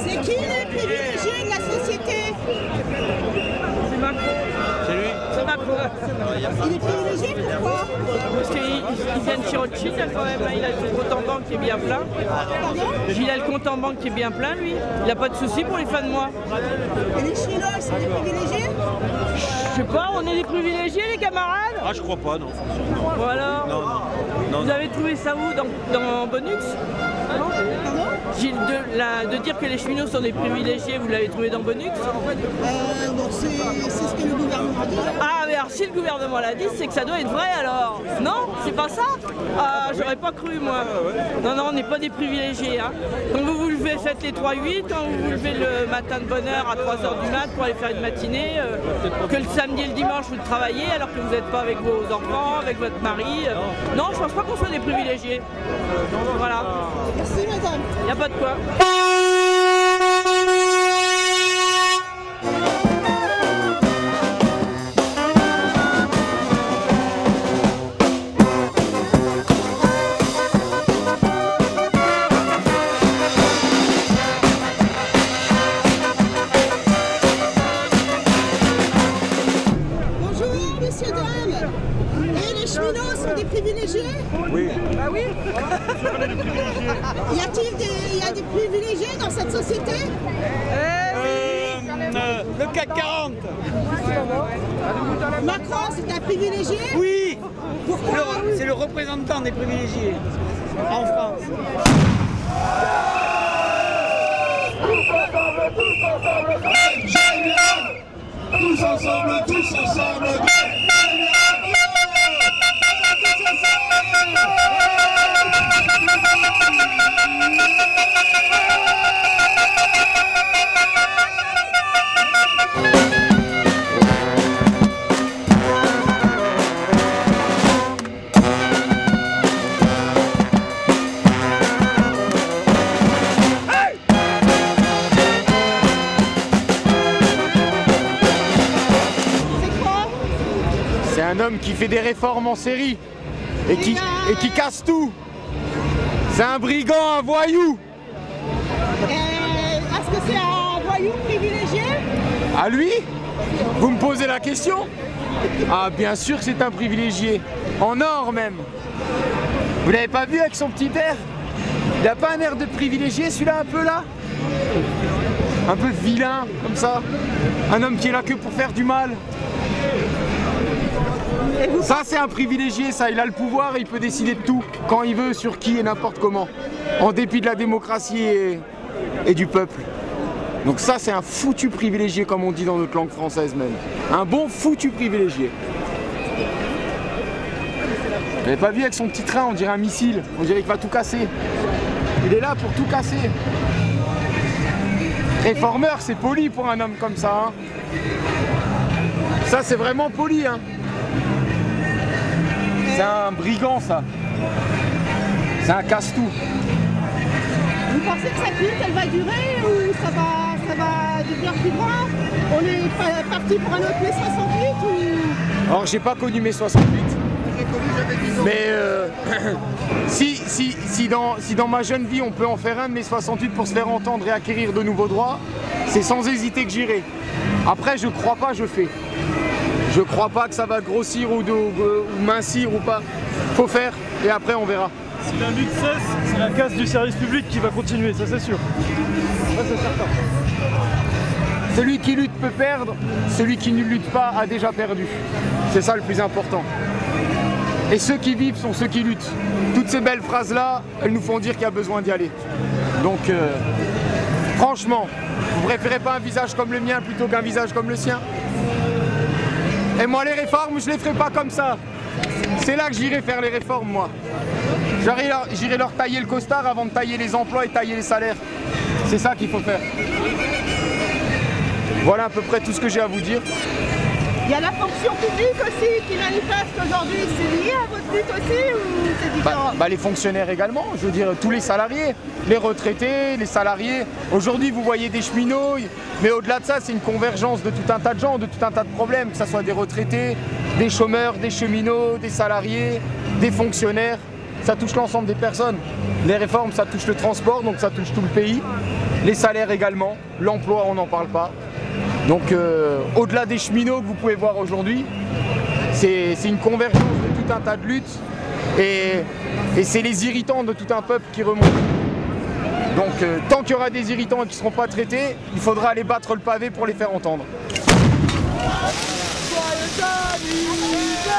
C'est qui le privilégié de la société? C'est Macron. C'est lui? C'est Macron. Il est privilégié, pourquoi? Parce qu'il vient de chez Rothschild quand même, hein. Il a le compte en banque qui est bien plein. Pardon? Il a le compte en banque qui est bien plein, lui. Il n'a pas de soucis pour les fins de mois. Et les Chinois, ils sont des privilégiés? Je sais pas, on est des privilégiés, les camarades? Ah, je crois pas, non. Voilà. Non. Vous avez trouvé ça où? Dans Bonux? Pardon? Gilles, de dire que les cheminots sont des privilégiés, vous l'avez trouvé dans Bonux? Bon, c'est ce que le gouvernement dit. Ah, mais alors si le gouvernement l'a dit, c'est que ça doit être vrai alors. Non? C'est pas ça? Ah, j'aurais pas cru moi. Non, non, on n'est pas des privilégiés. Hein. Quand vous vous levez, faites les 3-8, quand vous vous levez le matin de bonne heure à 3h du mat pour aller faire une matinée, que le samedi et le dimanche vous travaillez alors que vous n'êtes pas avec vos enfants, avec votre mari. Non, je pense pas qu'on soit des privilégiés. Voilà. Merci, madame. Il n'y a pas de quoi. Bonjour, messieurs, dames. Et les cheminots sont des privilégiés? Oui. Bah oui. Y a des privilégiés dans cette société? Le CAC 40. Macron, c'est un privilégié? Oui. Pourquoi? C'est le représentant des privilégiés en France. Tous ensemble, tous ensemble. C'est un homme qui fait des réformes en série et qui casse tout. C'est un brigand, un voyou. Est-ce que c'est un voyou privilégié? À lui? Vous me posez la question? Ah, bien sûr que c'est un privilégié. En or même. Vous l'avez pas vu avec son petit air? Il a pas un air de privilégié celui-là un peu là? Un peu vilain comme ça. Un homme qui est là que pour faire du mal. Ça c'est un privilégié, ça, il a le pouvoir et il peut décider de tout, quand il veut, sur qui et n'importe comment, en dépit de la démocratie et du peuple. Donc ça c'est un foutu privilégié comme on dit dans notre langue française même. Un bon foutu privilégié. Vous l'avez pas vu avec son petit train, on dirait un missile, on dirait qu'il va tout casser. Il est là pour tout casser. Réformeur, c'est poli pour un homme comme ça. Hein. Ça c'est vraiment poli. Hein. C'est un brigand ça. C'est un casse-tout. Vous pensez que cette lutte elle va durer ou ça va devenir plus grand? On est parti pour un autre mai 68 ou... Alors j'ai pas connu mai 68. Mais si dans ma jeune vie on peut en faire un de mai 68 pour se faire entendre et acquérir de nouveaux droits, c'est sans hésiter que j'irai. Après je crois pas, je fais. Je crois pas que ça va grossir ou mincir ou pas. Faut faire et après on verra. Si la lutte cesse, c'est la casse du service public qui va continuer, ça c'est sûr. Ça c'est certain. Celui qui lutte peut perdre, celui qui ne lutte pas a déjà perdu. C'est ça le plus important. Et ceux qui vivent sont ceux qui luttent. Toutes ces belles phrases-là, elles nous font dire qu'il y a besoin d'y aller. Donc, franchement, vous préférez pas un visage comme le mien plutôt qu'un visage comme le sien? Et moi, les réformes, je les ferai pas comme ça. c'est là que j'irai faire les réformes, moi. J'irai leur tailler le costard avant de tailler les emplois et tailler les salaires. C'est ça qu'il faut faire. Voilà à peu près tout ce que j'ai à vous dire. Il y a la fonction publique aussi qui manifeste aujourd'hui. C'est lié à votre lutte aussi ou c'est différent? Les fonctionnaires également, je veux dire tous les salariés, les retraités, les salariés. Aujourd'hui vous voyez des cheminots, mais au-delà de ça c'est une convergence de tout un tas de gens, de tout un tas de problèmes, que ce soit des retraités, des chômeurs, des cheminots, des salariés, des fonctionnaires. Ça touche l'ensemble des personnes. Les réformes ça touche le transport, donc ça touche tout le pays. Les salaires également, l'emploi on n'en parle pas. Donc au-delà des cheminots que vous pouvez voir aujourd'hui, c'est une convergence de tout un tas de luttes et c'est les irritants de tout un peuple qui remontent. Donc tant qu'il y aura des irritants qui ne seront pas traités, il faudra aller battre le pavé pour les faire entendre. Joyeux anniversaire.